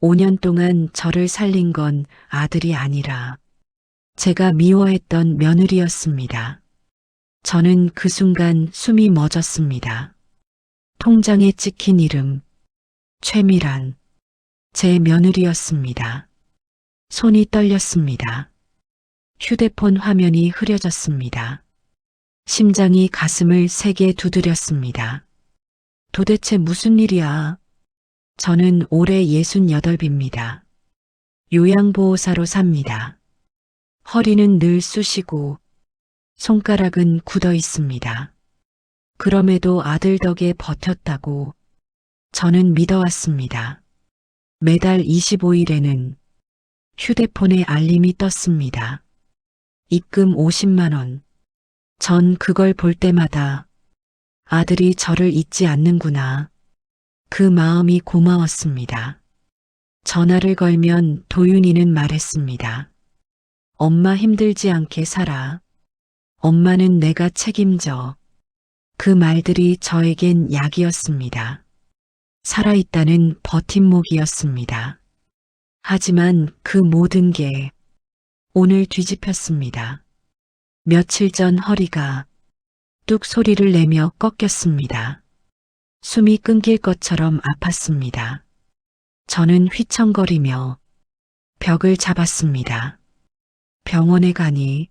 5년 동안 저를 살린 건 아들이 아니라 제가 미워했던 며느리였습니다. 저는 그 순간 숨이 멎었습니다. 통장에 찍힌 이름, 최미란, 제 며느리였습니다. 손이 떨렸습니다. 휴대폰 화면이 흐려졌습니다. 심장이 가슴을 세게 두드렸습니다. 도대체 무슨 일이야? 저는 올해 68입니다. 요양보호사로 삽니다. 허리는 늘 쑤시고 손가락은 굳어 있습니다. 그럼에도 아들 덕에 버텼다고 저는 믿어왔습니다. 매달 25일에는 휴대폰에 알림이 떴습니다. 입금 50만 원. 전 그걸 볼 때마다 아들이 저를 잊지 않는구나. 그 마음이 고마웠습니다. 전화를 걸면 도윤이는 말했습니다. 엄마 힘들지 않게 살아. 엄마는 내가 책임져. 그 말들이 저에겐 약이었습니다. 살아있다는 버팀목이었습니다. 하지만 그 모든 게 오늘 뒤집혔습니다. 며칠 전 허리가 뚝 소리를 내며 꺾였습니다. 숨이 끊길 것처럼 아팠습니다. 저는 휘청거리며 벽을 잡았습니다. 병원에 가니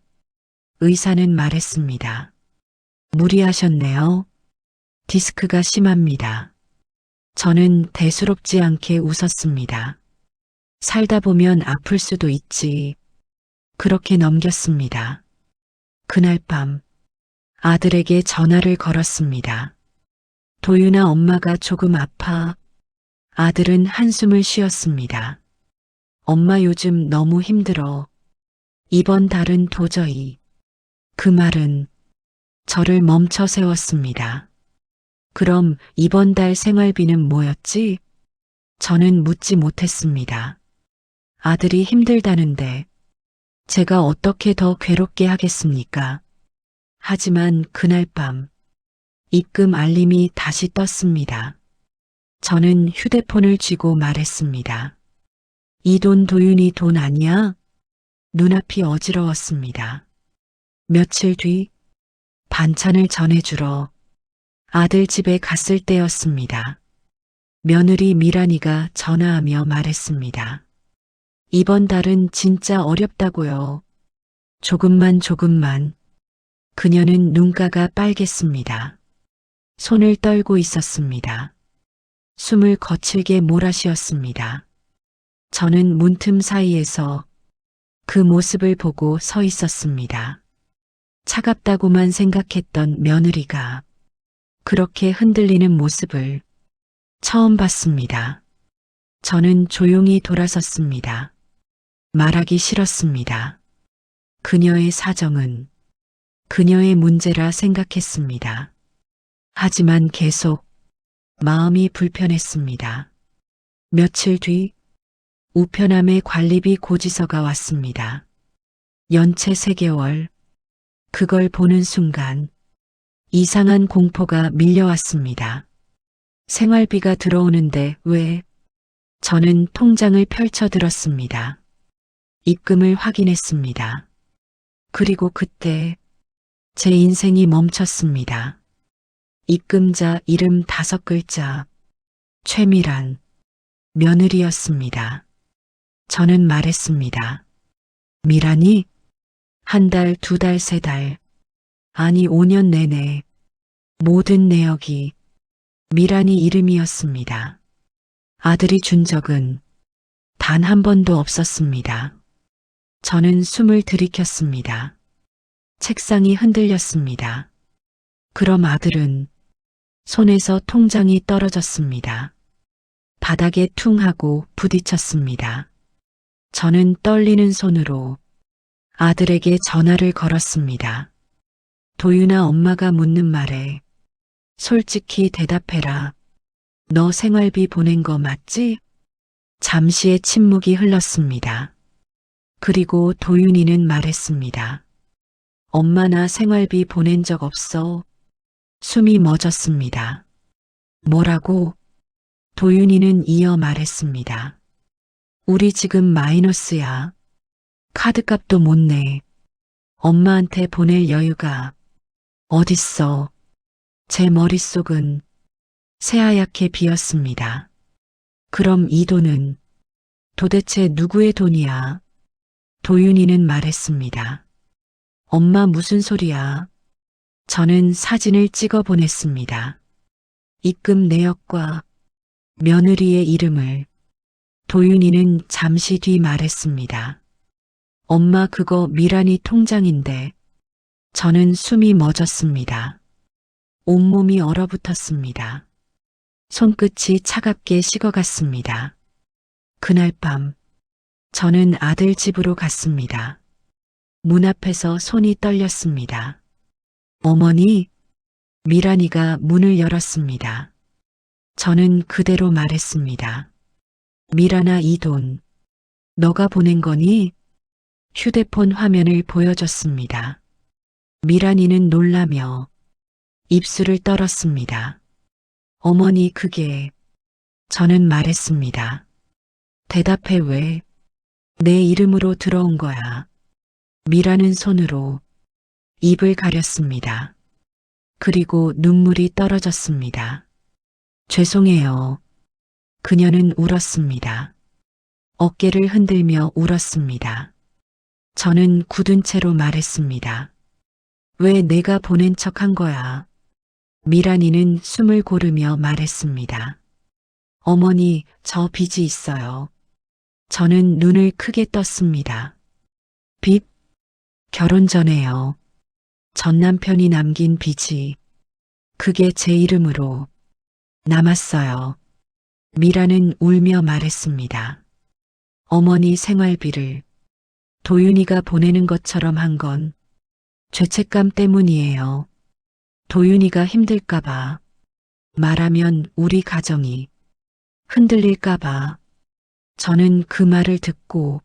의사는 말했습니다. 무리하셨네요. 디스크가 심합니다. 저는 대수롭지 않게 웃었습니다. 살다 보면 아플 수도 있지. 그렇게 넘겼습니다. 그날 밤 아들에게 전화를 걸었습니다. 도윤아, 엄마가 조금 아파. 아들은 한숨을 쉬었습니다. 엄마 요즘 너무 힘들어. 이번 달은 도저히. 그 말은 저를 멈춰 세웠습니다. 그럼 이번 달 생활비는 뭐였지? 저는 묻지 못했습니다. 아들이 힘들다는데 제가 어떻게 더 괴롭게 하겠습니까? 하지만 그날 밤 입금 알림이 다시 떴습니다. 저는 휴대폰을 쥐고 말했습니다. 이 돈 도윤이 돈 아니야? 눈앞이 어지러웠습니다. 며칠 뒤 반찬을 전해주러 아들 집에 갔을 때였습니다. 며느리 미란이가 전화하며 말했습니다. 이번 달은 진짜 어렵다고요. 조금만. 그녀는 눈가가 빨갰습니다. 손을 떨고 있었습니다. 숨을 거칠게 몰아쉬었습니다. 저는 문틈 사이에서 그 모습을 보고 서 있었습니다. 차갑다고만 생각했던 며느리가 그렇게 흔들리는 모습을 처음 봤습니다. 저는 조용히 돌아섰습니다. 말하기 싫었습니다. 그녀의 사정은 그녀의 문제라 생각했습니다. 하지만 계속 마음이 불편했습니다. 며칠 뒤 우편함에 관리비 고지서가 왔습니다. 연체 3개월. 그걸 보는 순간 이상한 공포가 밀려왔습니다. 생활비가 들어오는데 왜? 저는 통장을 펼쳐 들었습니다. 입금을 확인했습니다. 그리고 그때 제 인생이 멈췄습니다. 입금자 이름 5글자, 최미란, 며느리였습니다. 저는 말했습니다. 미란이? 1달, 2달, 3달, 아니 5년 내내 모든 내역이 미란이 이름이었습니다. 아들이 준 적은 단 한 번도 없었습니다. 저는 숨을 들이켰습니다. 책상이 흔들렸습니다. 그럼 아들은 손에서 통장이 떨어졌습니다. 바닥에 퉁 하고 부딪혔습니다. 저는 떨리는 손으로 아들에게 전화를 걸었습니다. 도윤아, 엄마가 묻는 말에 솔직히 대답해라. 너 생활비 보낸 거 맞지? 잠시의 침묵이 흘렀습니다. 그리고 도윤이는 말했습니다. 엄마, 나 생활비 보낸 적 없어. 숨이 멎었습니다. 뭐라고? 도윤이는 이어 말했습니다. 우리 지금 마이너스야. 카드값도 못 내. 엄마한테 보낼 여유가 어딨어. 제 머릿속은 새하얗게 비었습니다. 그럼 이 돈은 도대체 누구의 돈이야? 도윤이는 말했습니다. 엄마 무슨 소리야? 저는 사진을 찍어 보냈습니다. 입금 내역과 며느리의 이름을. 도윤이는 잠시 뒤 말했습니다. 엄마 그거 미란이 통장인데. 저는 숨이 멎었습니다. 온몸이 얼어붙었습니다. 손끝이 차갑게 식어갔습니다. 그날 밤 저는 아들 집으로 갔습니다. 문 앞에서 손이 떨렸습니다. 어머니, 미란이가 문을 열었습니다. 저는 그대로 말했습니다. 미란아, 이 돈 너가 보낸 거니? 휴대폰 화면을 보여줬습니다. 미란이는 놀라며 입술을 떨었습니다. 어머니 그게. 저는 말했습니다. 대답해 왜? 내 이름으로 들어온 거야. 미라는 손으로 입을 가렸습니다. 그리고 눈물이 떨어졌습니다. 죄송해요. 그녀는 울었습니다. 어깨를 흔들며 울었습니다. 저는 굳은 채로 말했습니다. 왜 내가 보낸 척 한 거야? 미란이는 숨을 고르며 말했습니다. 어머니, 저 빚이 있어요. 저는 눈을 크게 떴습니다. 빚? 결혼 전에요. 전 남편이 남긴 빚이 그게 제 이름으로 남았어요. 미라는 울며 말했습니다. 어머니 생활비를 도윤이가 보내는 것처럼 한 건 죄책감 때문이에요. 도윤이가 힘들까봐, 말하면 우리 가정이 흔들릴까봐. 저는 그 말을 듣고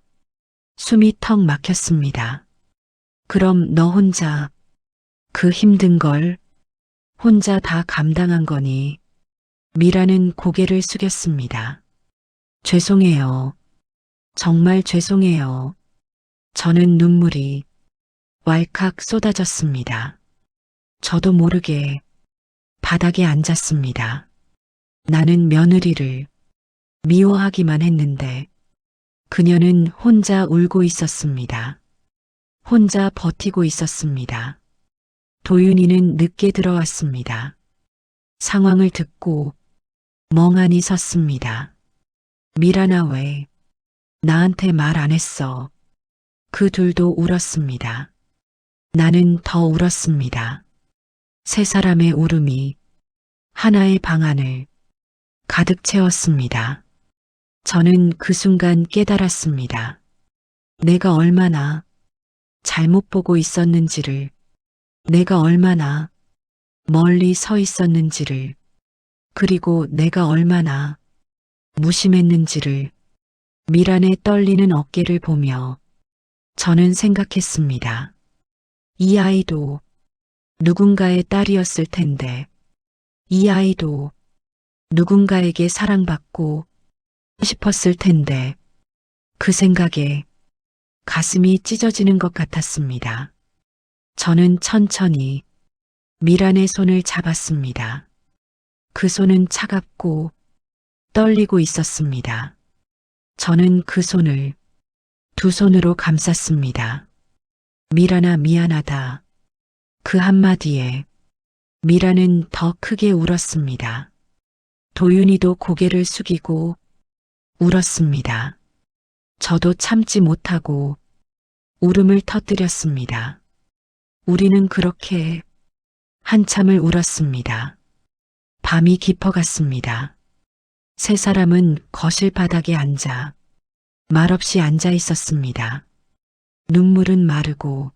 숨이 턱 막혔습니다. 그럼 너 혼자 그 힘든 걸 혼자 다 감당한 거니? 미라는 고개를 숙였습니다. 죄송해요. 정말 죄송해요. 저는 눈물이 왈칵 쏟아졌습니다. 저도 모르게 바닥에 앉았습니다. 나는 며느리를 미워하기만 했는데 그녀는 혼자 울고 있었습니다. 혼자 버티고 있었습니다. 도윤이는 늦게 들어왔습니다. 상황을 듣고 멍하니 섰습니다. 미란아 왜 나한테 말 안 했어? 그 둘도 울었습니다. 나는 더 울었습니다. 세 사람의 울음이 하나의 방 안을 가득 채웠습니다. 저는 그 순간 깨달았습니다. 내가 얼마나 잘못 보고 있었는지를, 내가 얼마나 멀리 서 있었는지를, 그리고 내가 얼마나 무심했는지를. 미란의 떨리는 어깨를 보며 저는 생각했습니다. 이 아이도 누군가의 딸이었을 텐데, 이 아이도 누군가에게 사랑받고 싶었을 텐데, 그 생각에 가슴이 찢어지는 것 같았습니다. 저는 천천히 미란의 손을 잡았습니다. 그 손은 차갑고 떨리고 있었습니다. 저는 그 손을 두 손으로 감쌌습니다. 미란아 미안하다. 그 한마디에 미란은 더 크게 울었습니다. 도윤이도 고개를 숙이고 울었습니다. 저도 참지 못하고 울음을 터뜨렸습니다. 우리는 그렇게 한참을 울었습니다. 밤이 깊어갔습니다. 세 사람은 거실 바닥에 앉아 말없이 앉아 있었습니다. 눈물은 마르고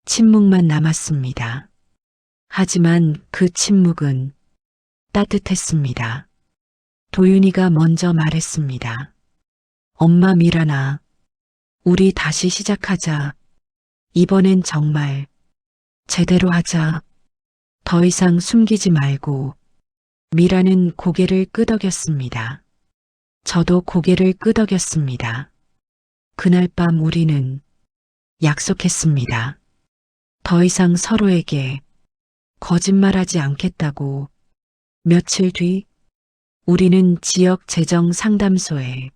침묵만 남았습니다. 하지만 그 침묵은 따뜻했습니다. 도윤이가 먼저 말했습니다. 엄마 미란아, 우리 다시 시작하자. 이번엔 정말 제대로 하자. 더 이상 숨기지 말고. 미라는 고개를 끄덕였습니다. 저도 고개를 끄덕였습니다. 그날 밤 우리는 약속했습니다. 더 이상 서로에게 거짓말하지 않겠다고. 며칠 뒤 우리는 지역 재정 상담소에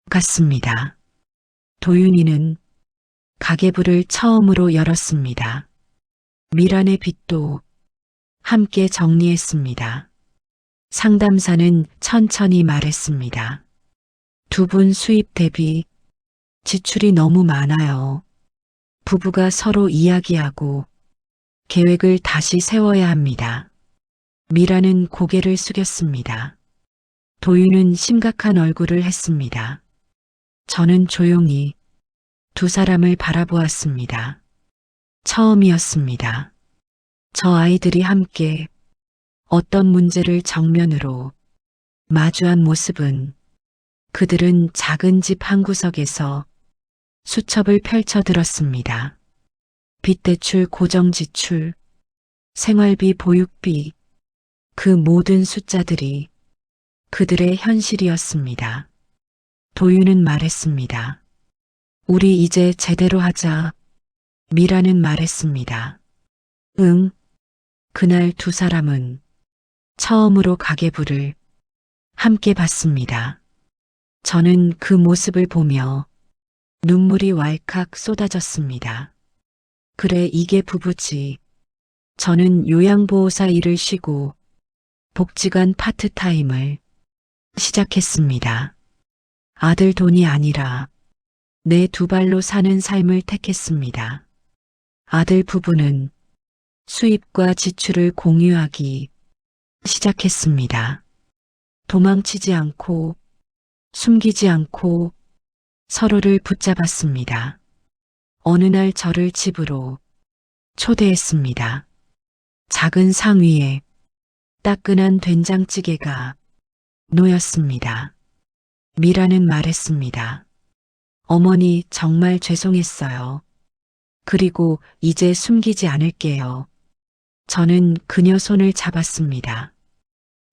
갔습니다. 도윤이는 가계부를 처음으로 열었습니다. 미란의 빚도 함께 정리했습니다. 상담사는 천천히 말했습니다. 두 분 수입 대비 지출이 너무 많아요. 부부가 서로 이야기하고 계획을 다시 세워야 합니다. 미라는 고개를 숙였습니다. 도윤은 심각한 얼굴을 했습니다. 저는 조용히 두 사람을 바라보았습니다. 처음이었습니다. 저 아이들이 함께 어떤 문제를 정면으로 마주한 모습은 그들은 작은 집 한 구석에서 수첩을 펼쳐 들었습니다. 빚대출, 고정지출, 생활비, 보육비, 그 모든 숫자들이 그들의 현실이었습니다. 도윤은 말했습니다. 우리 이제 제대로 하자. 미라는 말했습니다. 응. 그날 두 사람은 처음으로 가계부를 함께 봤습니다. 저는 그 모습을 보며 눈물이 왈칵 쏟아졌습니다. 그래, 이게 부부지. 저는 요양보호사 일을 쉬고 복지관 파트타임을 시작했습니다. 아들 돈이 아니라 내 두 발로 사는 삶을 택했습니다. 아들 부부는 수입과 지출을 공유하기 시작했습니다. 도망치지 않고 숨기지 않고 서로를 붙잡았습니다. 어느 날 저를 집으로 초대했습니다. 작은 상 위에 따끈한 된장찌개가 놓였습니다. 미라는 말했습니다. 어머니, 정말 죄송했어요. 그리고 이제 숨기지 않을게요. 저는 그녀 손을 잡았습니다.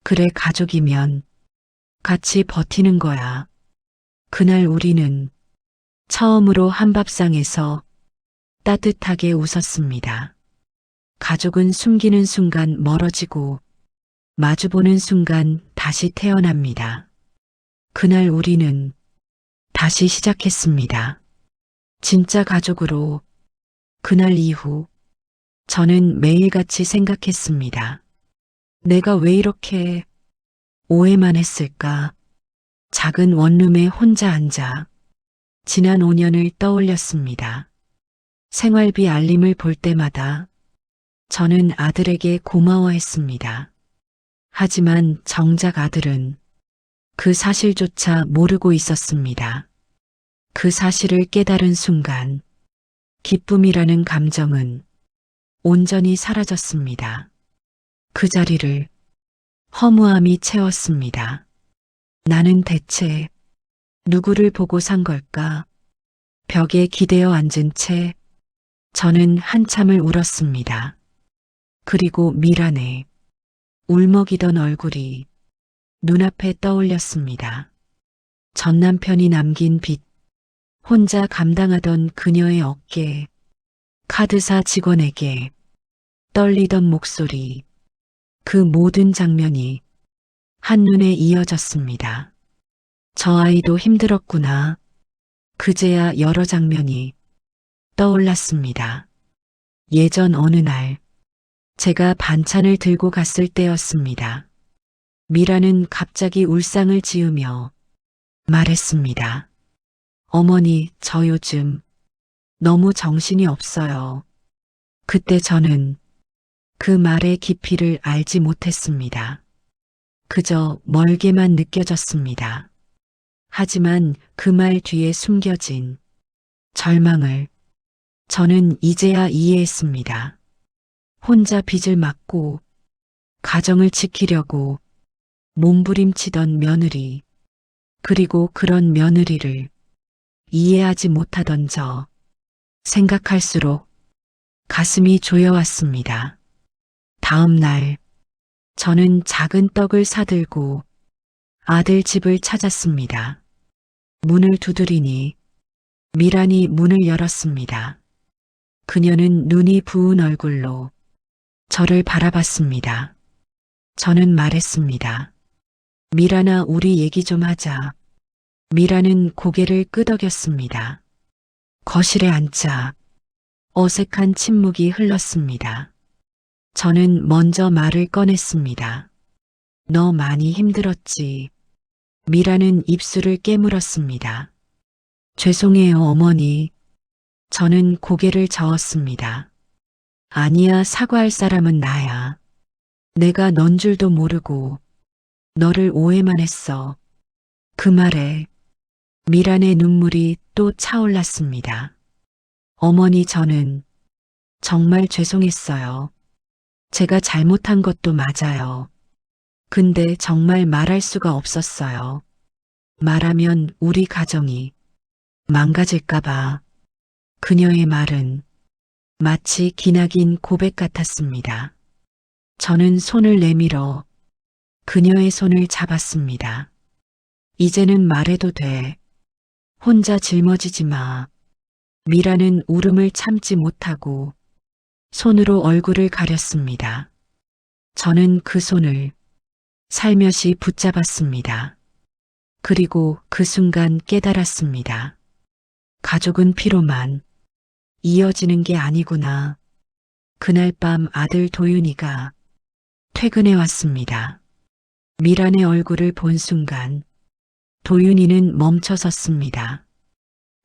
그래, 가족이면 같이 버티는 거야. 그날 우리는 처음으로 한밥상에서 따뜻하게 웃었습니다. 가족은 숨기는 순간 멀어지고 마주보는 순간 다시 태어납니다. 그날 우리는 다시 시작했습니다. 진짜 가족으로. 그날 이후 저는 매일같이 생각했습니다. 내가 왜 이렇게 오해만 했을까? 작은 원룸에 혼자 앉아 지난 5년을 떠올렸습니다. 생활비 알림을 볼 때마다 저는 아들에게 고마워했습니다. 하지만 정작 아들은 그 사실조차 모르고 있었습니다. 그 사실을 깨달은 순간 기쁨이라는 감정은 온전히 사라졌습니다. 그 자리를 허무함이 채웠습니다. 나는 대체 누구를 보고 산 걸까? 벽에 기대어 앉은 채 저는 한참을 울었습니다. 그리고 미란의 울먹이던 얼굴이 눈앞에 떠올렸습니다. 전 남편이 남긴 빚, 혼자 감당하던 그녀의 어깨, 카드사 직원에게 떨리던 목소리, 그 모든 장면이 한눈에 이어졌습니다. 저 아이도 힘들었구나. 그제야 여러 장면이 떠올랐습니다. 예전 어느 날 제가 반찬을 들고 갔을 때였습니다. 미라는 갑자기 울상을 지으며 말했습니다. 어머니, 저 요즘 너무 정신이 없어요. 그때 저는 그 말의 깊이를 알지 못했습니다. 그저 멀게만 느껴졌습니다. 하지만 그 말 뒤에 숨겨진 절망을 저는 이제야 이해했습니다. 혼자 빚을 막고 가정을 지키려고 몸부림치던 며느리, 그리고 그런 며느리를 이해하지 못하던 저, 생각할수록 가슴이 조여왔습니다. 다음 날 저는 작은 떡을 사들고 아들 집을 찾았습니다. 문을 두드리니 미란이 문을 열었습니다. 그녀는 눈이 부은 얼굴로 저를 바라봤습니다. 저는 말했습니다. 미란아, 우리 얘기 좀 하자. 미란은 고개를 끄덕였습니다. 거실에 앉자 어색한 침묵이 흘렀습니다. 저는 먼저 말을 꺼냈습니다. 너 많이 힘들었지. 미라는 입술을 깨물었습니다. 죄송해요, 어머니. 저는 고개를 저었습니다. 아니야, 사과할 사람은 나야. 내가 넌 줄도 모르고 너를 오해만 했어. 그 말에 미란의 눈물이 또 차올랐습니다. 어머니, 저는 정말 죄송했어요. 제가 잘못한 것도 맞아요. 근데 정말 말할 수가 없었어요. 말하면 우리 가정이 망가질까봐. 그녀의 말은 마치 기나긴 고백 같았습니다. 저는 손을 내밀어 그녀의 손을 잡았습니다. 이제는 말해도 돼. 혼자 짊어지지 마. 미라는 울음을 참지 못하고 손으로 얼굴을 가렸습니다. 저는 그 손을 살며시 붙잡았습니다. 그리고 그 순간 깨달았습니다. 가족은 피로만 이어지는 게 아니구나. 그날 밤 아들 도윤이가 퇴근해 왔습니다. 미란의 얼굴을 본 순간 도윤이는 멈춰섰습니다.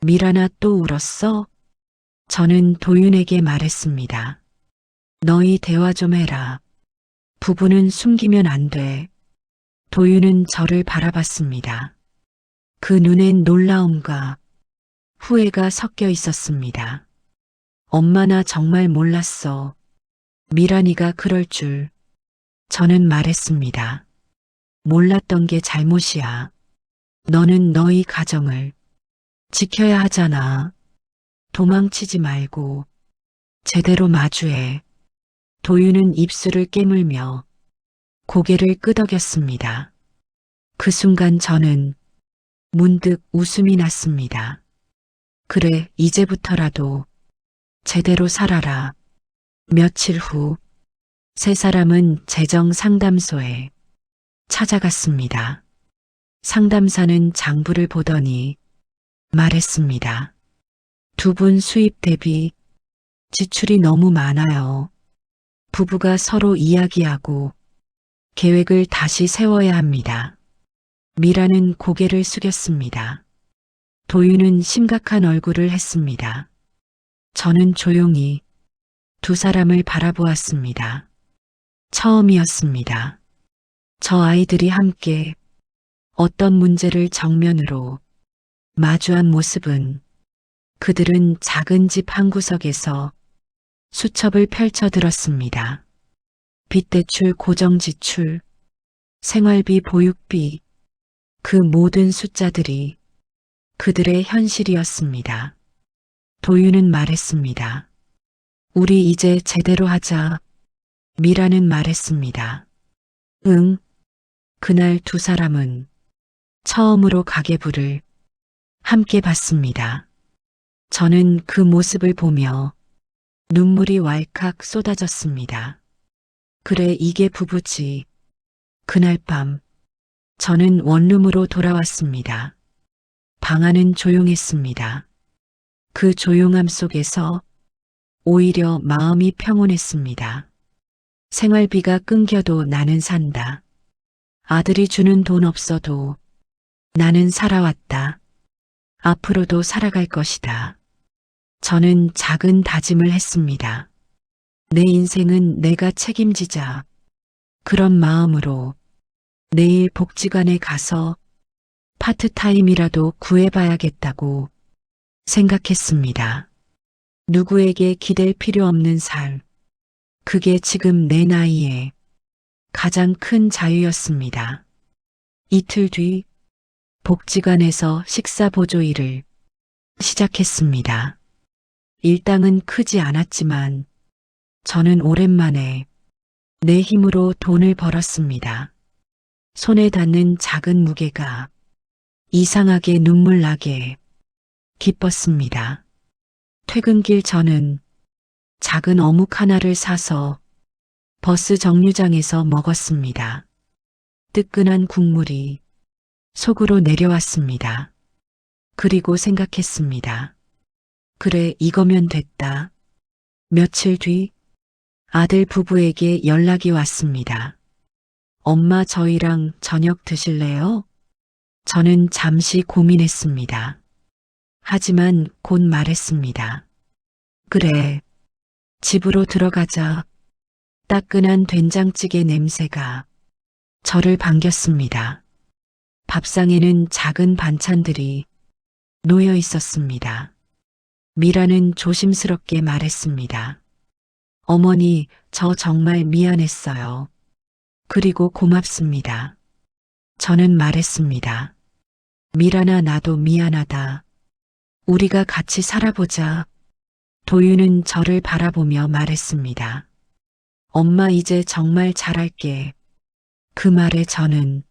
미란아, 또 울었어? 저는 도윤에게 말했습니다. 너희 대화 좀 해라. 부부는 숨기면 안 돼. 도윤은 저를 바라봤습니다. 그 눈엔 놀라움과 후회가 섞여 있었습니다. 엄마, 나 정말 몰랐어. 미란이가 그럴 줄. 저는 말했습니다. 몰랐던 게 잘못이야. 너는 너희 가정을 지켜야 하잖아. 도망치지 말고 제대로 마주해. 도윤은 입술을 깨물며 고개를 끄덕였습니다. 그 순간 저는 문득 웃음이 났습니다. 그래, 이제부터라도 제대로 살아라. 며칠 후 세 사람은 재정 상담소에 찾아갔습니다. 상담사는 장부를 보더니 말했습니다. 두 분 수입 대비 지출이 너무 많아요. 부부가 서로 이야기하고 계획을 다시 세워야 합니다. 미라는 고개를 숙였습니다. 도윤은 심각한 얼굴을 했습니다. 저는 조용히 두 사람을 바라보았습니다. 처음이었습니다. 저 아이들이 함께 어떤 문제를 정면으로 마주한 모습은 그들은 작은 집 한 구석에서 수첩을 펼쳐 들었습니다. 빚대출, 고정지출, 생활비, 보육비, 그 모든 숫자들이 그들의 현실이었습니다. 도윤은 말했습니다. 우리 이제 제대로 하자. 미라는 말했습니다. 응. 그날 두 사람은 처음으로 가계부를 함께 봤습니다. 저는 그 모습을 보며 눈물이 왈칵 쏟아졌습니다. 그래, 이게 부부지. 그날 밤 저는 원룸으로 돌아왔습니다. 방 안은 조용했습니다. 그 조용함 속에서 오히려 마음이 평온했습니다. 생활비가 끊겨도 나는 산다. 아들이 주는 돈 없어도 나는 살아왔다. 앞으로도 살아갈 것이다. 저는 작은 다짐을 했습니다. 내 인생은 내가 책임지자. 그런 마음으로 내일 복지관에 가서 파트타임이라도 구해봐야겠다고 생각했습니다. 누구에게 기댈 필요 없는 삶. 그게 지금 내 나이에 가장 큰 자유였습니다. 이틀 뒤 복지관에서 식사 보조 일을 시작했습니다. 일당은 크지 않았지만 저는 오랜만에 내 힘으로 돈을 벌었습니다. 손에 닿는 작은 무게가 이상하게 눈물 나게 기뻤습니다. 퇴근길 저는 작은 어묵 하나를 사서 버스 정류장에서 먹었습니다. 뜨끈한 국물이 속으로 내려왔습니다. 그리고 생각했습니다. 그래, 이거면 됐다. 며칠 뒤 아들 부부에게 연락이 왔습니다. 엄마, 저희랑 저녁 드실래요? 저는 잠시 고민했습니다. 하지만 곧 말했습니다. 그래, 집으로 들어가자. 따끈한 된장찌개 냄새가 저를 반겼습니다. 밥상에는 작은 반찬들이 놓여 있었습니다. 미라는 조심스럽게 말했습니다. 어머니, 저 정말 미안했어요. 그리고 고맙습니다. 저는 말했습니다. 미라나, 나도 미안하다. 우리가 같이 살아보자. 도윤은 저를 바라보며 말했습니다. 엄마, 이제 정말 잘할게. 그 말에 저는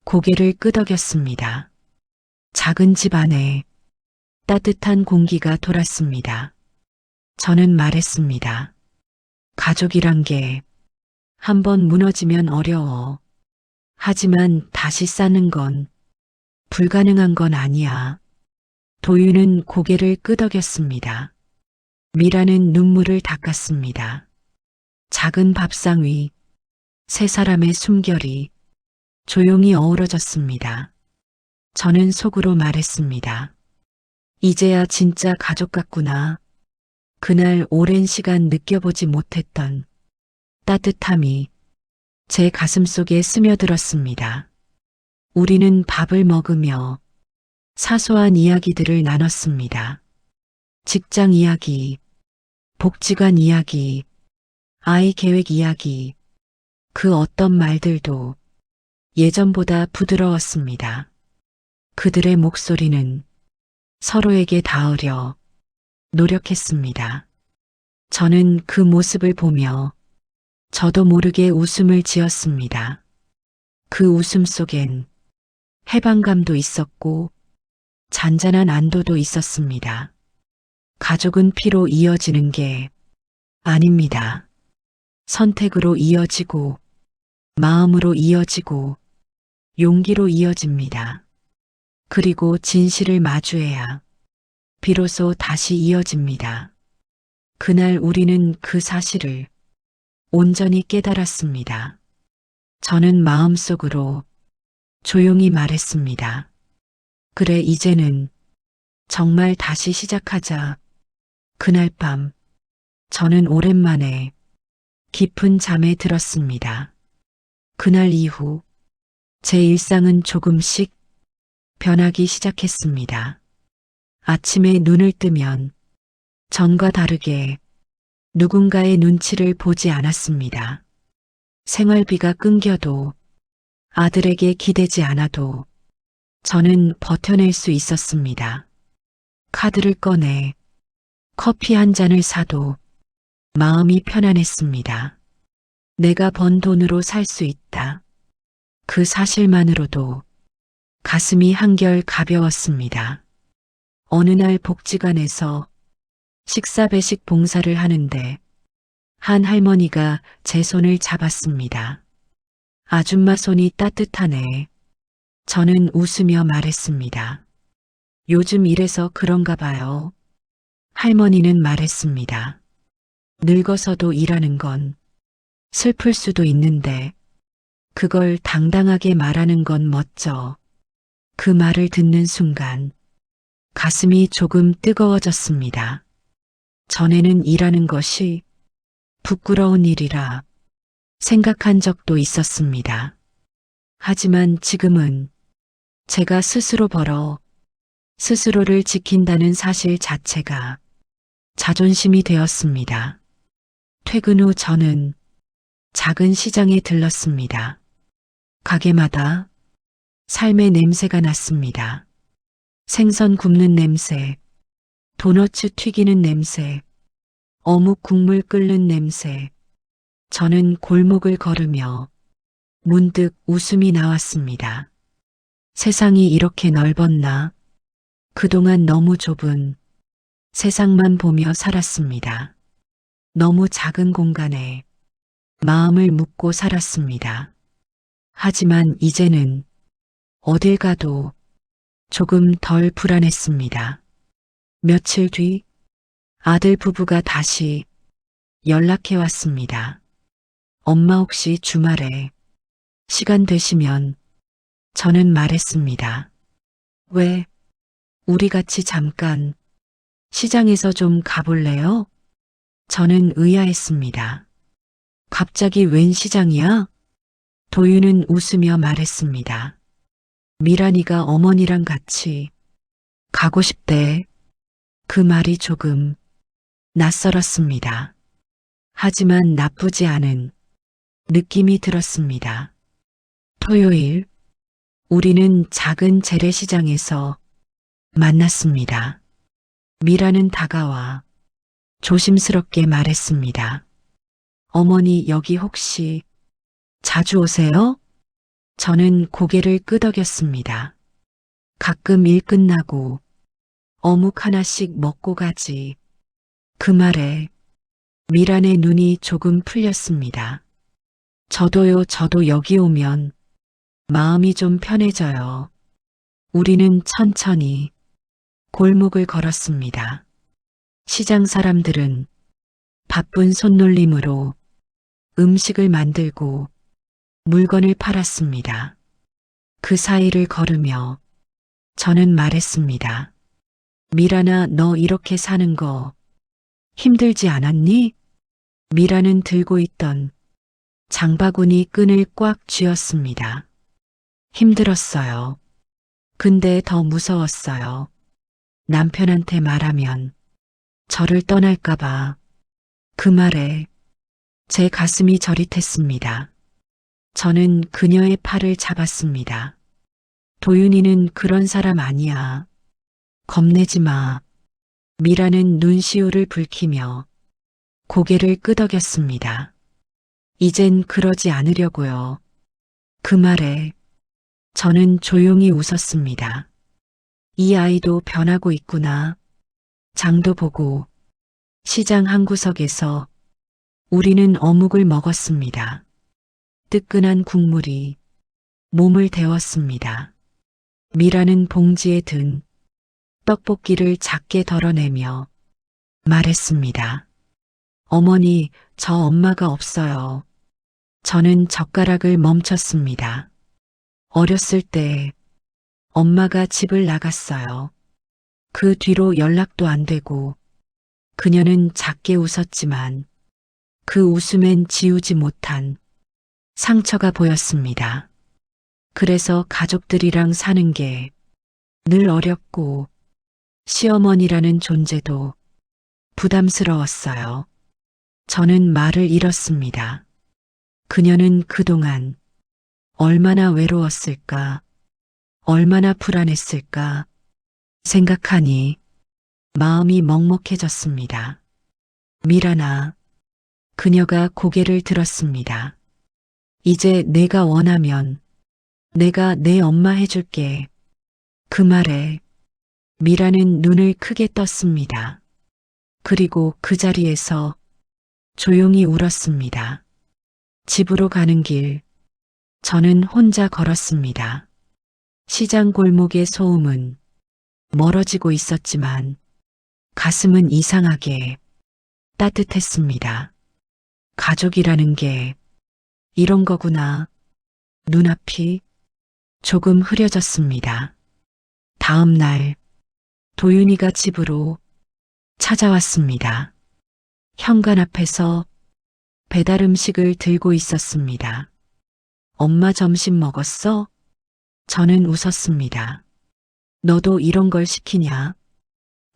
고개를 끄덕였습니다. 작은 집 안에 따뜻한 공기가 돌았습니다. 저는 말했습니다. 가족이란 게 한번 무너지면 어려워. 하지만 다시 쌓는 건 불가능한 건 아니야. 도윤은 고개를 끄덕였습니다. 미라는 눈물을 닦았습니다. 작은 밥상 위 세 사람의 숨결이 조용히 어우러졌습니다. 저는 속으로 말했습니다. 이제야 진짜 가족 같구나. 그날 오랜 시간 느껴보지 못했던 따뜻함이 제 가슴 속에 스며들었습니다. 우리는 밥을 먹으며 사소한 이야기들을 나눴습니다. 직장 이야기, 복지관 이야기, 아이 계획 이야기, 그 어떤 말들도 예전보다 부드러웠습니다. 그들의 목소리는 서로에게 닿으려 노력했습니다. 저는 그 모습을 보며 저도 모르게 웃음을 지었습니다. 그 웃음 속엔 해방감도 있었고 잔잔한 안도도 있었습니다. 가족은 피로 이어지는 게 아닙니다. 선택으로 이어지고 마음으로 이어지고 용기로 이어집니다. 그리고 진실을 마주해야 비로소 다시 이어집니다. 그날 우리는 그 사실을 온전히 깨달았습니다. 저는 마음속으로 조용히 말했습니다. 그래, 이제는 정말 다시 시작하자. 그날 밤 저는 오랜만에 깊은 잠에 들었습니다. 그날 이후 제 일상은 조금씩 변하기 시작했습니다. 아침에 눈을 뜨면 전과 다르게 누군가의 눈치를 보지 않았습니다. 생활비가 끊겨도 아들에게 기대지 않아도 저는 버텨낼 수 있었습니다. 카드를 꺼내 커피 한 잔을 사도 마음이 편안했습니다. 내가 번 돈으로 살 수 있다. 그 사실만으로도 가슴이 한결 가벼웠습니다. 어느 날 복지관에서 식사 배식 봉사를 하는데 한 할머니가 제 손을 잡았습니다. 아줌마 손이 따뜻하네. 저는 웃으며 말했습니다. 요즘 이래서 그런가 봐요. 할머니는 말했습니다. 늙어서도 일하는 건 슬플 수도 있는데 그걸 당당하게 말하는 건 멋져. 그 말을 듣는 순간 가슴이 조금 뜨거워졌습니다. 전에는 일하는 것이 부끄러운 일이라 생각한 적도 있었습니다. 하지만 지금은 제가 스스로 벌어 스스로를 지킨다는 사실 자체가 자존심이 되었습니다. 퇴근 후 저는 작은 시장에 들렀습니다. 가게마다 삶의 냄새가 났습니다. 생선 굽는 냄새, 도너츠 튀기는 냄새, 어묵 국물 끓는 냄새. 저는 골목을 걸으며 문득 웃음이 나왔습니다. 세상이 이렇게 넓었나? 그동안 너무 좁은 세상만 보며 살았습니다. 너무 작은 공간에 마음을 묻고 살았습니다. 하지만 이제는 어딜 가도 조금 덜 불안했습니다. 며칠 뒤 아들 부부가 다시 연락해 왔습니다. 엄마 혹시 주말에 시간 되시면 저는 말했습니다. 왜 우리 같이 잠깐 시장에서 좀 가볼래요? 저는 의아했습니다. 갑자기 웬 시장이야? 도윤은 웃으며 말했습니다. 미란이가 어머니랑 같이 가고 싶대. 그 말이 조금 낯설었습니다. 하지만 나쁘지 않은 느낌이 들었습니다. 토요일, 우리는 작은 재래시장에서 만났습니다. 미라는 다가와 조심스럽게 말했습니다. 어머니 여기 혹시 자주 오세요? 저는 고개를 끄덕였습니다. 가끔 일 끝나고 어묵 하나씩 먹고 가지. 그 말에 미란의 눈이 조금 풀렸습니다. 저도 여기 오면 마음이 좀 편해져요. 우리는 천천히 골목을 걸었습니다. 시장 사람들은 바쁜 손놀림으로 음식을 만들고 물건을 팔았습니다. 그 사이를 걸으며 저는 말했습니다. 미란아, 너 이렇게 사는 거 힘들지 않았니? 미라는 들고 있던 장바구니 끈을 꽉 쥐었습니다. 힘들었어요. 근데 더 무서웠어요. 남편한테 말하면 저를 떠날까봐. 그 말에 제 가슴이 저릿했습니다. 저는 그녀의 팔을 잡았습니다. 도윤이는 그런 사람 아니야. 겁내지 마. 미라는 눈시울을 붉히며 고개를 끄덕였습니다. 이젠 그러지 않으려고요. 그 말에 저는 조용히 웃었습니다. 이 아이도 변하고 있구나. 장도 보고 시장 한 구석에서 우리는 어묵을 먹었습니다. 뜨끈한 국물이 몸을 데웠습니다. 미라는 봉지에 든 떡볶이를 작게 덜어내며 말했습니다. 어머니, 저 엄마가 없어요. 저는 젓가락을 멈췄습니다. 어렸을 때 엄마가 집을 나갔어요. 그 뒤로 연락도 안 되고 그녀는 작게 웃었지만 그 웃음엔 지우지 못한 상처가 보였습니다. 그래서 가족들이랑 사는 게 늘 어렵고 시어머니라는 존재도 부담스러웠어요. 저는 말을 잃었습니다. 그녀는 그동안 얼마나 외로웠을까, 얼마나 불안했을까 생각하니 마음이 먹먹해졌습니다. 미란아, 그녀가 고개를 들었습니다. 이제 내가 원하면 내가 내 엄마 해줄게. 그 말에 미라는 눈을 크게 떴습니다. 그리고 그 자리에서 조용히 울었습니다. 집으로 가는 길, 저는 혼자 걸었습니다. 시장 골목의 소음은 멀어지고 있었지만 가슴은 이상하게 따뜻했습니다. 가족이라는 게 이런 거구나. 눈앞이 조금 흐려졌습니다. 다음 날 도윤이가 집으로 찾아왔습니다. 현관 앞에서 배달 음식을 들고 있었습니다. 엄마 점심 먹었어? 저는 웃었습니다. 너도 이런 걸 시키냐?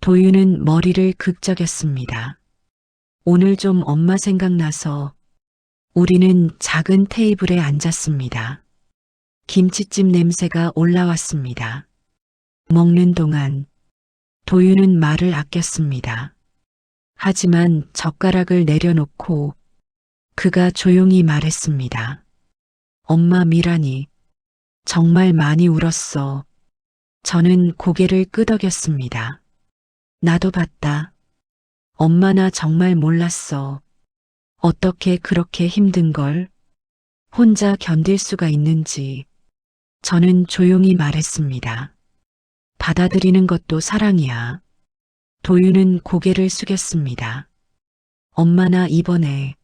도윤은 머리를 극적였습니다. 오늘 좀 엄마 생각나서 우리는 작은 테이블에 앉았습니다. 김치찜 냄새가 올라왔습니다. 먹는 동안 도윤은 말을 아꼈습니다. 하지만 젓가락을 내려놓고 그가 조용히 말했습니다. 엄마 미란이 정말 많이 울었어. 저는 고개를 끄덕였습니다. 나도 봤다. 엄마 나 정말 몰랐어. 어떻게 그렇게 힘든 걸 혼자 견딜 수가 있는지. 저는 조용히 말했습니다. 받아들이는 것도 사랑이야. 도윤은 고개를 숙였습니다. 엄마 나 이번에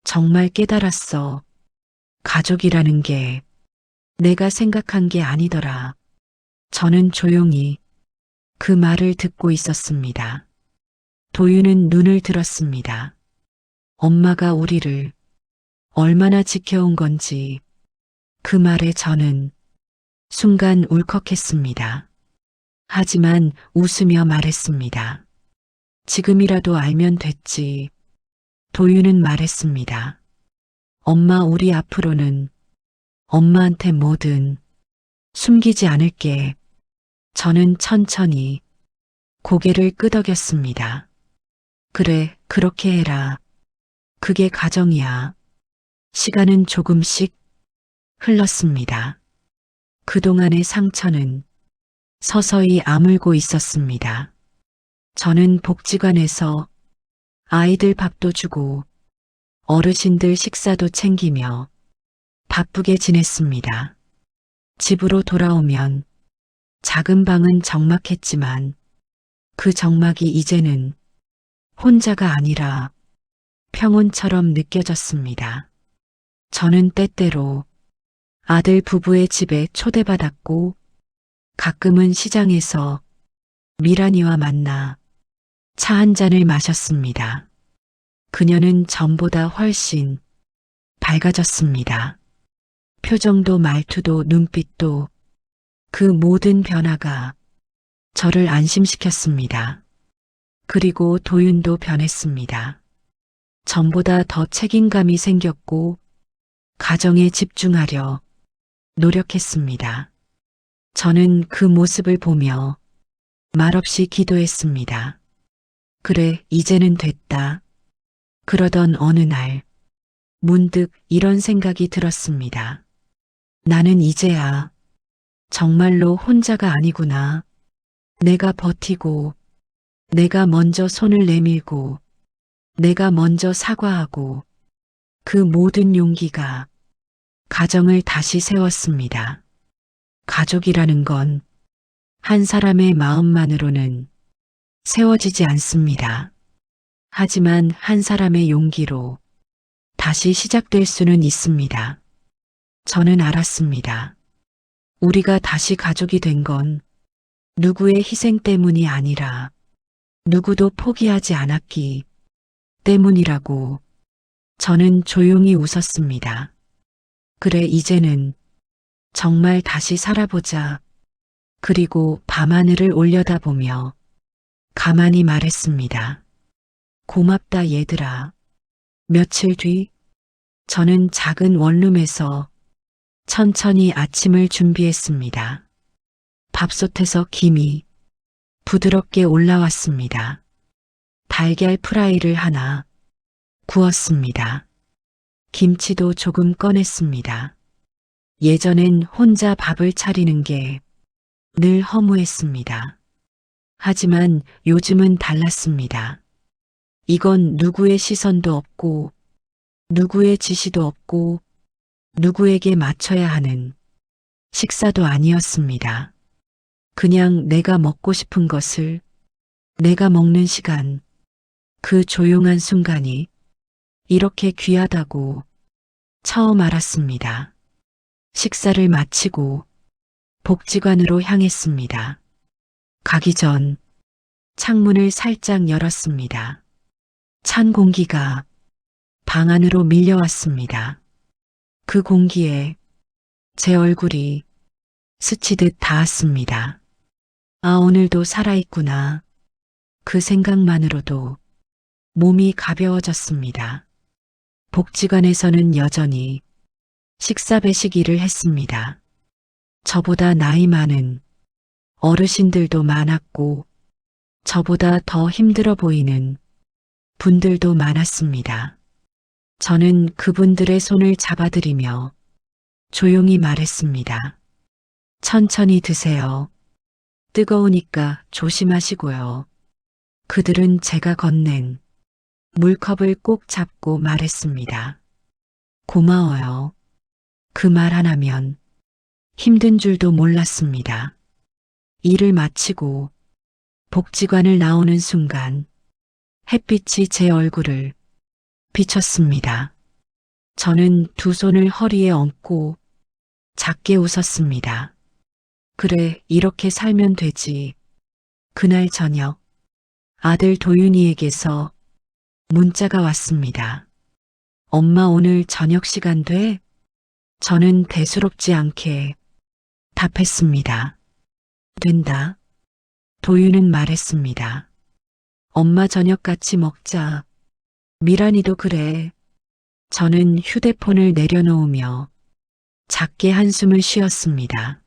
정말 깨달았어. 가족이라는 게 내가 생각한 게 아니더라. 저는 조용히 그 말을 듣고 있었습니다. 도윤은 눈을 들었습니다. 엄마가 우리를 얼마나 지켜온 건지 그 말에 저는 순간 울컥했습니다. 하지만 웃으며 말했습니다. 지금이라도 알면 됐지. 도윤은 말했습니다. 엄마 우리 앞으로는 엄마한테 뭐든 숨기지 않을게. 저는 천천히 고개를 끄덕였습니다. 그래, 그렇게 해라. 그게 가정이야. 시간은 조금씩 흘렀습니다. 그동안의 상처는 서서히 아물고 있었습니다. 저는 복지관에서 아이들 밥도 주고 어르신들 식사도 챙기며 바쁘게 지냈습니다. 집으로 돌아오면 작은 방은 적막했지만 그 적막이 이제는 혼자가 아니라 평온처럼 느껴졌습니다. 저는 때때로 아들 부부의 집에 초대받았고 가끔은 시장에서 미란이와 만나 차 한 잔을 마셨습니다. 그녀는 전보다 훨씬 밝아졌습니다. 표정도 말투도 눈빛도 그 모든 변화가 저를 안심시켰습니다. 그리고 도윤도 변했습니다. 전보다 더 책임감이 생겼고 가정에 집중하려 노력했습니다. 저는 그 모습을 보며 말없이 기도했습니다. 그래, 이제는 됐다. 그러던 어느 날 문득 이런 생각이 들었습니다. 나는 이제야 정말로 혼자가 아니구나. 내가 버티고, 내가 먼저 손을 내밀고, 내가 먼저 사과하고, 그 모든 용기가 가정을 다시 세웠습니다. 가족이라는 건 한 사람의 마음만으로는 세워지지 않습니다. 하지만 한 사람의 용기로 다시 시작될 수는 있습니다. 저는 알았습니다. 우리가 다시 가족이 된 건 누구의 희생 때문이 아니라 누구도 포기하지 않았기 때문이라고. 저는 조용히 웃었습니다. 그래, 이제는 정말 다시 살아보자. 그리고 밤하늘을 올려다보며 가만히 말했습니다. 고맙다 얘들아. 며칠 뒤 저는 작은 원룸에서 천천히 아침을 준비했습니다. 밥솥에서 김이 부드럽게 올라왔습니다. 달걀 프라이를 하나 구웠습니다. 김치도 조금 꺼냈습니다. 예전엔 혼자 밥을 차리는 게 늘 허무했습니다. 하지만 요즘은 달랐습니다. 이건 누구의 시선도 없고, 누구의 지시도 없고, 누구에게 맞춰야 하는 식사도 아니었습니다. 그냥 내가 먹고 싶은 것을 내가 먹는 시간, 그 조용한 순간이 이렇게 귀하다고 처음 알았습니다. 식사를 마치고 복지관으로 향했습니다. 가기 전 창문을 살짝 열었습니다. 찬 공기가 방 안으로 밀려왔습니다. 그 공기에 제 얼굴이 스치듯 닿았습니다. 아, 오늘도 살아있구나. 그 생각만으로도 몸이 가벼워졌습니다. 복지관에서는 여전히 식사 배식일을 했습니다. 저보다 나이 많은 어르신들도 많았고 저보다 더 힘들어 보이는 분들도 많았습니다. 저는 그분들의 손을 잡아들이며 조용히 말했습니다. 천천히 드세요. 뜨거우니까 조심하시고요. 그들은 제가 건넨 물컵을 꼭 잡고 말했습니다. 고마워요. 그 말 하나면 힘든 줄도 몰랐습니다. 일을 마치고 복지관을 나오는 순간 햇빛이 제 얼굴을 비쳤습니다. 저는 두 손을 허리에 얹고 작게 웃었습니다. 그래, 이렇게 살면 되지. 그날 저녁 아들 도윤이에게서 문자가 왔습니다. 엄마 오늘 저녁 시간 돼? 저는 대수롭지 않게 답했습니다. 된다. 도윤은 말했습니다. 엄마 저녁 같이 먹자. 미란이도 그래. 저는 휴대폰을 내려놓으며 작게 한숨을 쉬었습니다.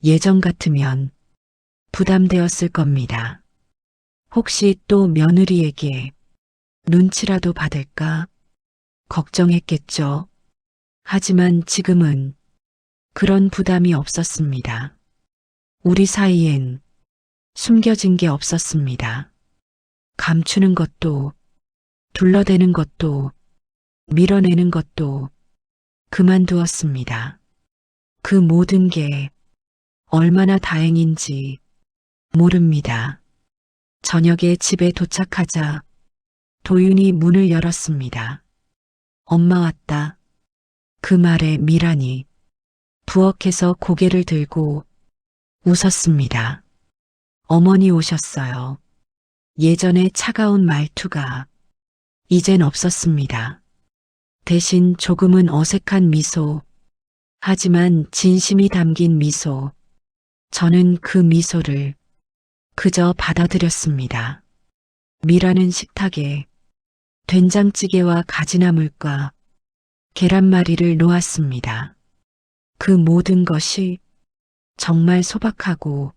예전 같으면 부담되었을 겁니다. 혹시 또 며느리에게 눈치라도 받을까 걱정했겠죠. 하지만 지금은 그런 부담이 없었습니다. 우리 사이엔 숨겨진 게 없었습니다. 감추는 것도, 둘러대는 것도, 밀어내는 것도 그만두었습니다. 그 모든 게 얼마나 다행인지 모릅니다. 저녁에 집에 도착하자 도윤이 문을 열었습니다. 엄마 왔다. 그 말에 미란이 부엌에서 고개를 들고 웃었습니다. 어머니 오셨어요. 예전의 차가운 말투가 이젠 없었습니다. 대신 조금은 어색한 미소, 하지만 진심이 담긴 미소. 저는 그 미소를 그저 받아들였습니다. 미라는 식탁에 된장찌개와 가지나물과 계란말이를 놓았습니다. 그 모든 것이 정말 소박하고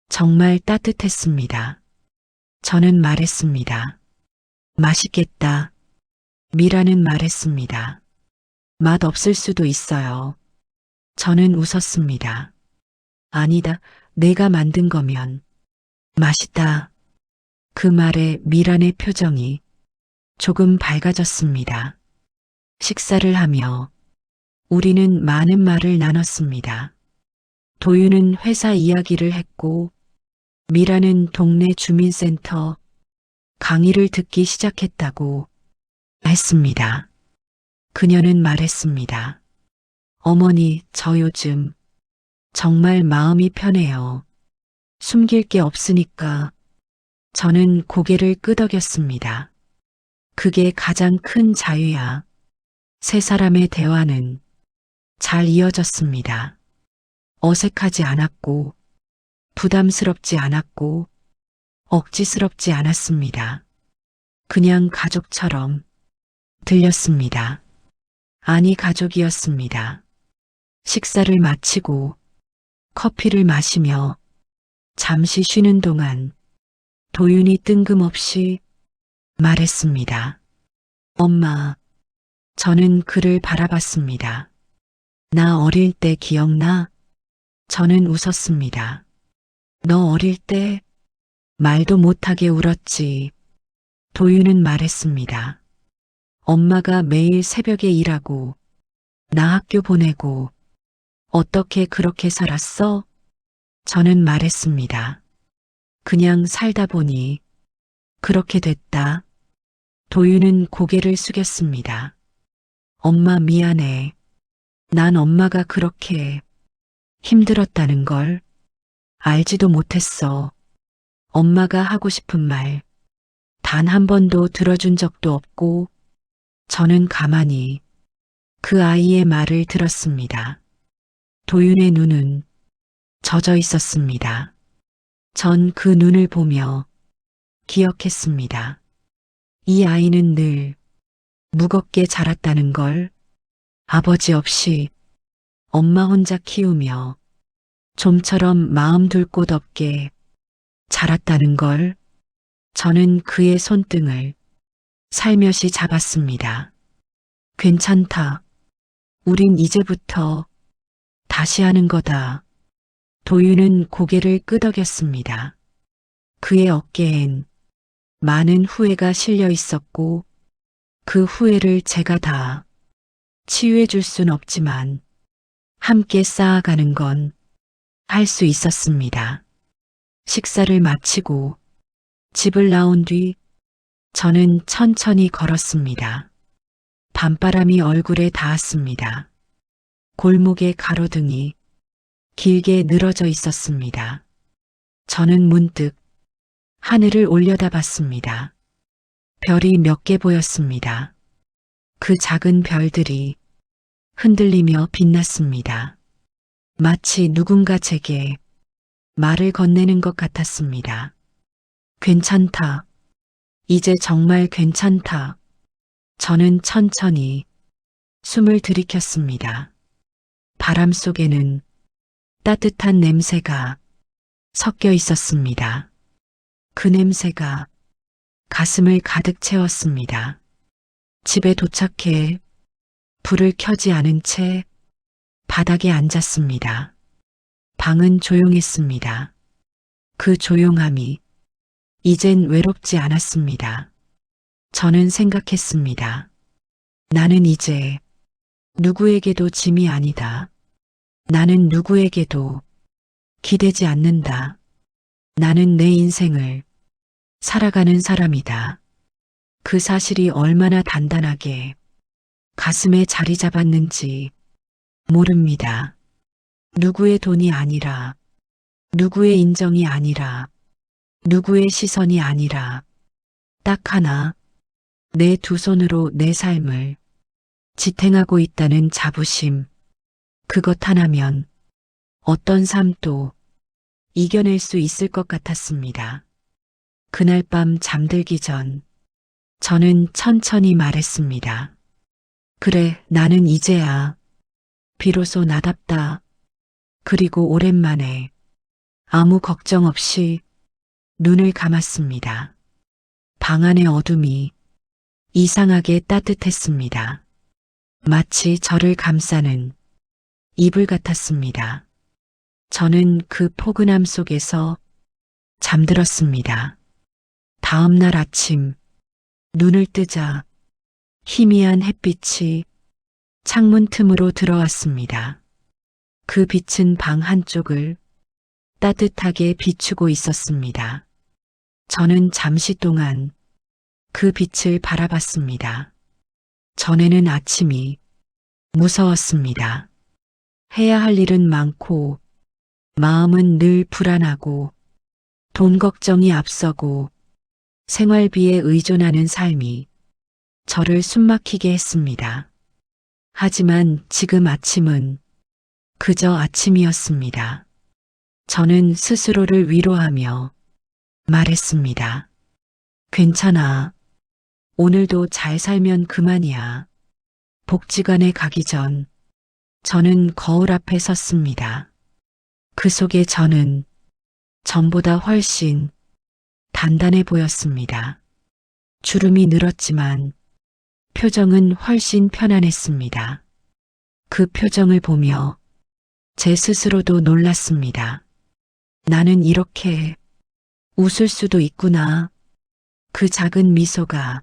정말 따뜻했습니다. 저는 말했습니다. 맛있겠다. 미라는 말했습니다. 맛 없을 수도 있어요. 저는 웃었습니다. 아니다, 내가 만든 거면 맛있다. 그 말에 미란의 표정이 조금 밝아졌습니다. 식사를 하며 우리는 많은 말을 나눴습니다. 도윤은 회사 이야기를 했고 미라는 동네 주민센터 강의를 듣기 시작했다고 했습니다. 그녀는 말했습니다. 어머니, 저 요즘 정말 마음이 편해요. 숨길 게 없으니까. 저는 고개를 끄덕였습니다. 그게 가장 큰 자유야. 세 사람의 대화는 잘 이어졌습니다. 어색하지 않았고, 부담스럽지 않았고, 억지스럽지 않았습니다. 그냥 가족처럼 들렸습니다. 아니, 가족이었습니다. 식사를 마치고 커피를 마시며 잠시 쉬는 동안 도윤이 뜬금없이 말했습니다. 엄마, 저는 그를 바라봤습니다. 나 어릴 때 기억나? 저는 웃었습니다. 너 어릴 때 말도 못하게 울었지. 도윤은 말했습니다. 엄마가 매일 새벽에 일하고 나 학교 보내고 어떻게 그렇게 살았어? 저는 말했습니다. 그냥 살다 보니 그렇게 됐다. 도윤은 고개를 숙였습니다. 엄마 미안해. 난 엄마가 그렇게 힘들었다는 걸 알지도 못했어. 엄마가 하고 싶은 말 단 한 번도 들어준 적도 없고 저는 가만히 그 아이의 말을 들었습니다. 도윤의 눈은 젖어 있었습니다. 전 그 눈을 보며 기억했습니다. 이 아이는 늘 무겁게 자랐다는 걸, 아버지 없이 엄마 혼자 키우며 좀처럼 마음 둘 곳 없게 자랐다는 걸. 저는 그의 손등을 살며시 잡았습니다. 괜찮다. 우린 이제부터 다시 하는 거다. 도윤은 고개를 끄덕였습니다. 그의 어깨엔 많은 후회가 실려 있었고 그 후회를 제가 다 치유해 줄 순 없지만 함께 쌓아가는 건 할 수 있었습니다. 식사를 마치고 집을 나온 뒤 저는 천천히 걸었습니다. 밤바람이 얼굴에 닿았습니다. 골목의 가로등이 길게 늘어져 있었습니다. 저는 문득 하늘을 올려다봤습니다. 별이 몇 개 보였습니다. 그 작은 별들이 흔들리며 빛났습니다. 마치 누군가 제게 말을 건네는 것 같았습니다. 괜찮다. 이제 정말 괜찮다. 저는 천천히 숨을 들이켰습니다. 바람 속에는 따뜻한 냄새가 섞여 있었습니다. 그 냄새가 가슴을 가득 채웠습니다. 집에 도착해 불을 켜지 않은 채 바닥에 앉았습니다. 방은 조용했습니다. 그 조용함이 이젠 외롭지 않았습니다. 저는 생각했습니다. 나는 이제 누구에게도 짐이 아니다. 나는 누구에게도 기대지 않는다. 나는 내 인생을 살아가는 사람이다. 그 사실이 얼마나 단단하게 가슴에 자리 잡았는지 모릅니다. 누구의 돈이 아니라, 누구의 인정이 아니라, 누구의 시선이 아니라, 딱 하나, 내 두 손으로 내 삶을 지탱하고 있다는 자부심, 그것 하나면 어떤 삶도 이겨낼 수 있을 것 같았습니다. 그날 밤 잠들기 전 저는 천천히 말했습니다. 그래, 나는 이제야 비로소 나답다. 그리고 오랜만에 아무 걱정 없이 눈을 감았습니다. 방 안의 어둠이 이상하게 따뜻했습니다. 마치 저를 감싸는 이불 같았습니다. 저는 그 포근함 속에서 잠들었습니다. 다음 날 아침 눈을 뜨자 희미한 햇빛이 창문 틈으로 들어왔습니다. 그 빛은 방 한쪽을 따뜻하게 비추고 있었습니다. 저는 잠시 동안 그 빛을 바라봤습니다. 전에는 아침이 무서웠습니다. 해야 할 일은 많고 마음은 늘 불안하고 돈 걱정이 앞서고 생활비에 의존하는 삶이 저를 숨막히게 했습니다. 하지만 지금 아침은 그저 아침이었습니다. 저는 스스로를 위로하며 말했습니다. 괜찮아. 오늘도 잘 살면 그만이야. 복지관에 가기 전 저는 거울 앞에 섰습니다. 그 속에 저는 전보다 훨씬 단단해 보였습니다. 주름이 늘었지만 표정은 훨씬 편안했습니다. 그 표정을 보며 제 스스로도 놀랐습니다. 나는 이렇게 웃을 수도 있구나. 그 작은 미소가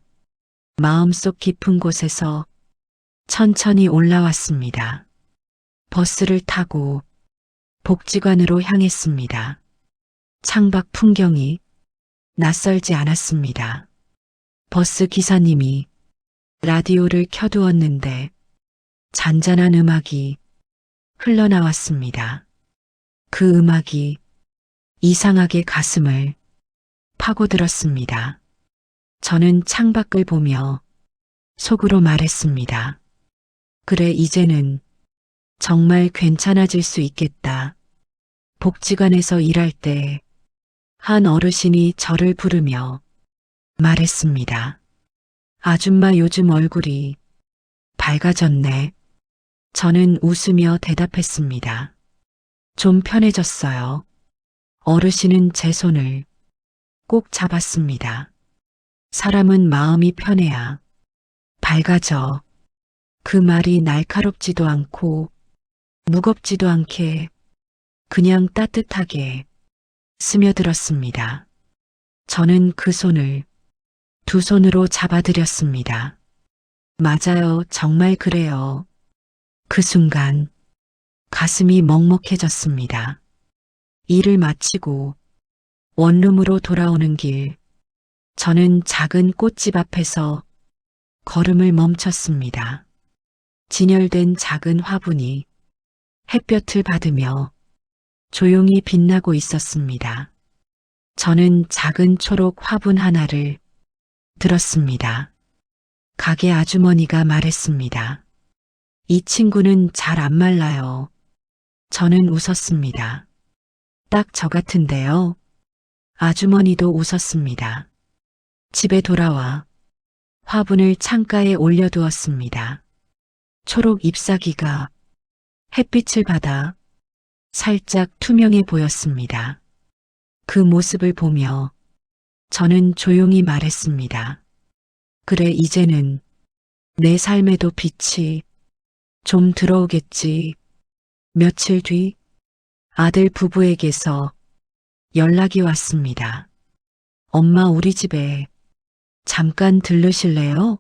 마음속 깊은 곳에서 천천히 올라왔습니다. 버스를 타고 복지관으로 향했습니다. 창밖 풍경이 낯설지 않았습니다. 버스 기사님이 라디오를 켜두었는데 잔잔한 음악이 흘러나왔습니다. 그 음악이 이상하게 가슴을 파고들었습니다. 저는 창밖을 보며 속으로 말했습니다. 그래, 이제는 정말 괜찮아질 수 있겠다. 복지관에서 일할 때 한 어르신이 저를 부르며 말했습니다. 아줌마 요즘 얼굴이 밝아졌네. 저는 웃으며 대답했습니다. 좀 편해졌어요. 어르신은 제 손을 꼭 잡았습니다. 사람은 마음이 편해야 밝아져. 그 말이 날카롭지도 않고 무겁지도 않게 그냥 따뜻하게 스며들었습니다. 저는 그 손을 두 손으로 잡아들였습니다. 맞아요. 정말 그래요. 그 순간 가슴이 먹먹해졌습니다. 일을 마치고 원룸으로 돌아오는 길, 저는 작은 꽃집 앞에서 걸음을 멈췄습니다. 진열된 작은 화분이 햇볕을 받으며 조용히 빛나고 있었습니다. 저는 작은 초록 화분 하나를 들었습니다. 가게 아주머니가 말했습니다. 이 친구는 잘 안 말라요. 저는 웃었습니다. 딱 저 같은데요. 아주머니도 웃었습니다. 집에 돌아와 화분을 창가에 올려두었습니다. 초록 잎사귀가 햇빛을 받아 살짝 투명해 보였습니다. 그 모습을 보며 저는 조용히 말했습니다. 그래, 이제는 내 삶에도 빛이 좀 들어오겠지. 며칠 뒤 아들 부부에게서 연락이 왔습니다. 엄마, 우리 집에 잠깐 들르실래요?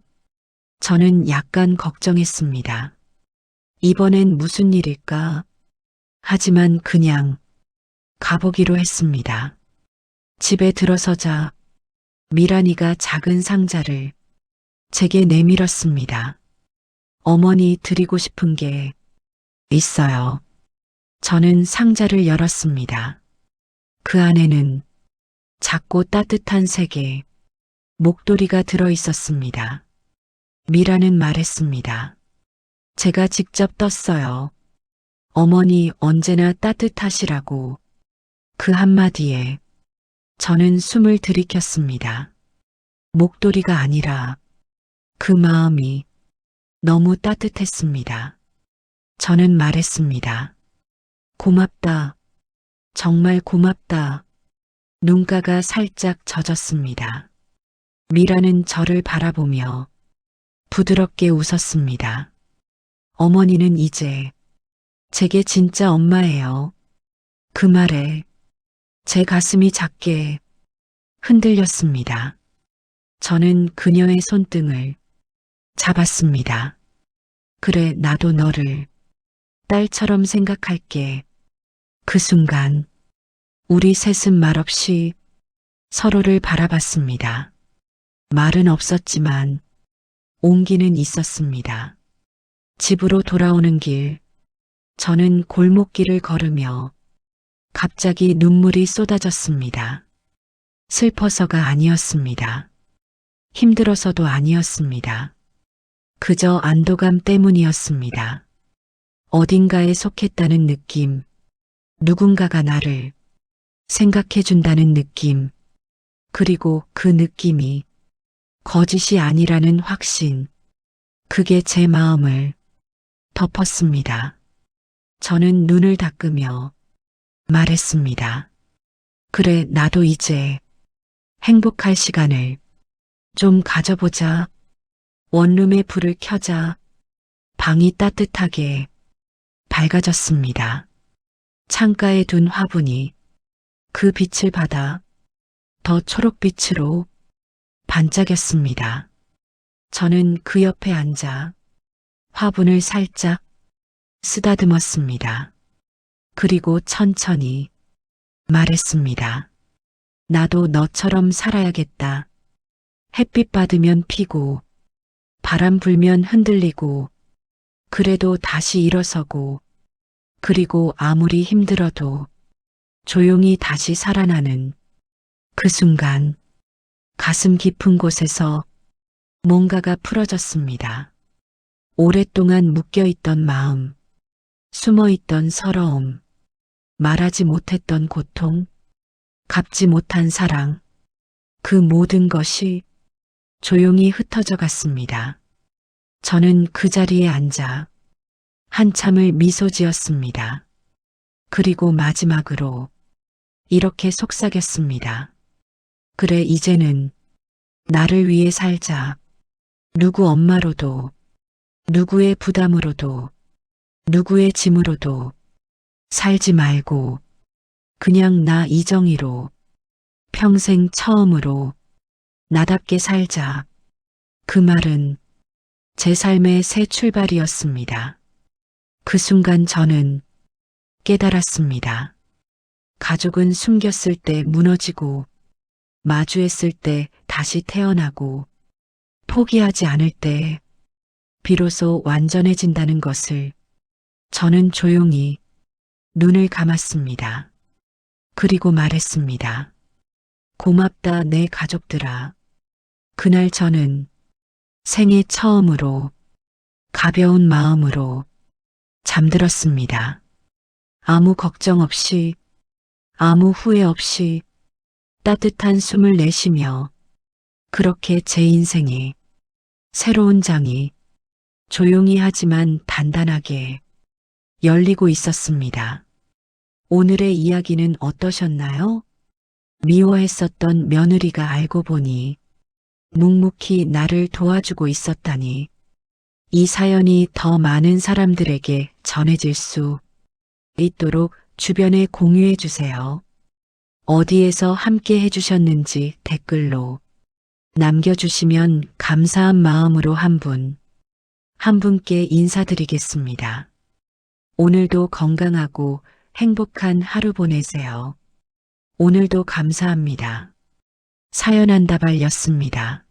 저는 약간 걱정했습니다. 이번엔 무슨 일일까? 하지만 그냥 가보기로 했습니다. 집에 들어서자 미란이가 작은 상자를 제게 내밀었습니다. 어머니, 드리고 싶은 게 있어요. 저는 상자를 열었습니다. 그 안에는 작고 따뜻한 색의 목도리가 들어 있었습니다. 미라는 말했습니다. 제가 직접 떴어요. 어머니, 언제나 따뜻하시라고. 그 한마디에 저는 숨을 들이켰습니다. 목도리가 아니라 그 마음이 너무 따뜻했습니다. 저는 말했습니다. 고맙다. 정말 고맙다. 눈가가 살짝 젖었습니다. 미라는 저를 바라보며 부드럽게 웃었습니다. 어머니는 이제 제게 진짜 엄마예요. 그 말에 제 가슴이 작게 흔들렸습니다. 저는 그녀의 손등을 잡았습니다. 그래, 나도 너를 딸처럼 생각할게. 그 순간 우리 셋은 말없이 서로를 바라봤습니다. 말은 없었지만 온기는 있었습니다. 집으로 돌아오는 길, 저는 골목길을 걸으며 갑자기 눈물이 쏟아졌습니다. 슬퍼서가 아니었습니다. 힘들어서도 아니었습니다. 그저 안도감 때문이었습니다. 어딘가에 속했다는 느낌, 누군가가 나를 생각해준다는 느낌, 그리고 그 느낌이 거짓이 아니라는 확신, 그게 제 마음을 덮었습니다. 저는 눈을 닦으며 말했습니다. 그래, 나도 이제 행복할 시간을 좀 가져보자. 원룸에 불을 켜자 방이 따뜻하게 밝아졌습니다. 창가에 둔 화분이 그 빛을 받아 더 초록빛으로 반짝였습니다. 저는 그 옆에 앉아 화분을 살짝 쓰다듬었습니다. 그리고 천천히 말했습니다. 나도 너처럼 살아야겠다. 햇빛 받으면 피고, 바람 불면 흔들리고, 그래도 다시 일어서고, 그리고 아무리 힘들어도 조용히 다시 살아나는 그 순간, 가슴 깊은 곳에서 뭔가가 풀어졌습니다. 오랫동안 묶여있던 마음, 숨어있던 서러움, 말하지 못했던 고통, 갚지 못한 사랑, 그 모든 것이 조용히 흩어져 갔습니다. 저는 그 자리에 앉아 한참을 미소 지었습니다. 그리고 마지막으로 이렇게 속삭였습니다. 그래, 이제는 나를 위해 살자. 누구 엄마로도 누구의 부담으로도, 누구의 짐으로도 살지 말고 그냥 나 이정희로 평생 처음으로 나답게 살자. 그 말은 제 삶의 새 출발이었습니다. 그 순간 저는 깨달았습니다. 가족은 숨겼을 때 무너지고 마주했을 때 다시 태어나고 포기하지 않을 때 비로소 완전해진다는 것을 저는 조용히 눈을 감았습니다. 그리고 말했습니다. 고맙다 내 가족들아. 그날 저는 생애 처음으로 가벼운 마음으로 잠들었습니다. 아무 걱정 없이, 아무 후회 없이 따뜻한 숨을 내쉬며 그렇게 제 인생에 새로운 장이 조용히 하지만 단단하게 열리고 있었습니다. 오늘의 이야기는 어떠셨나요? 미워했었던 며느리가 알고 보니 묵묵히 나를 도와주고 있었다니. 이 사연이 더 많은 사람들에게 전해질 수 있도록 주변에 공유해 주세요. 어디에서 함께 해주셨는지 댓글로 남겨주시면 감사한 마음으로 한 분께 인사드리겠습니다. 오늘도 건강하고 행복한 하루 보내세요. 오늘도 감사합니다. 사연한다발이었습니다.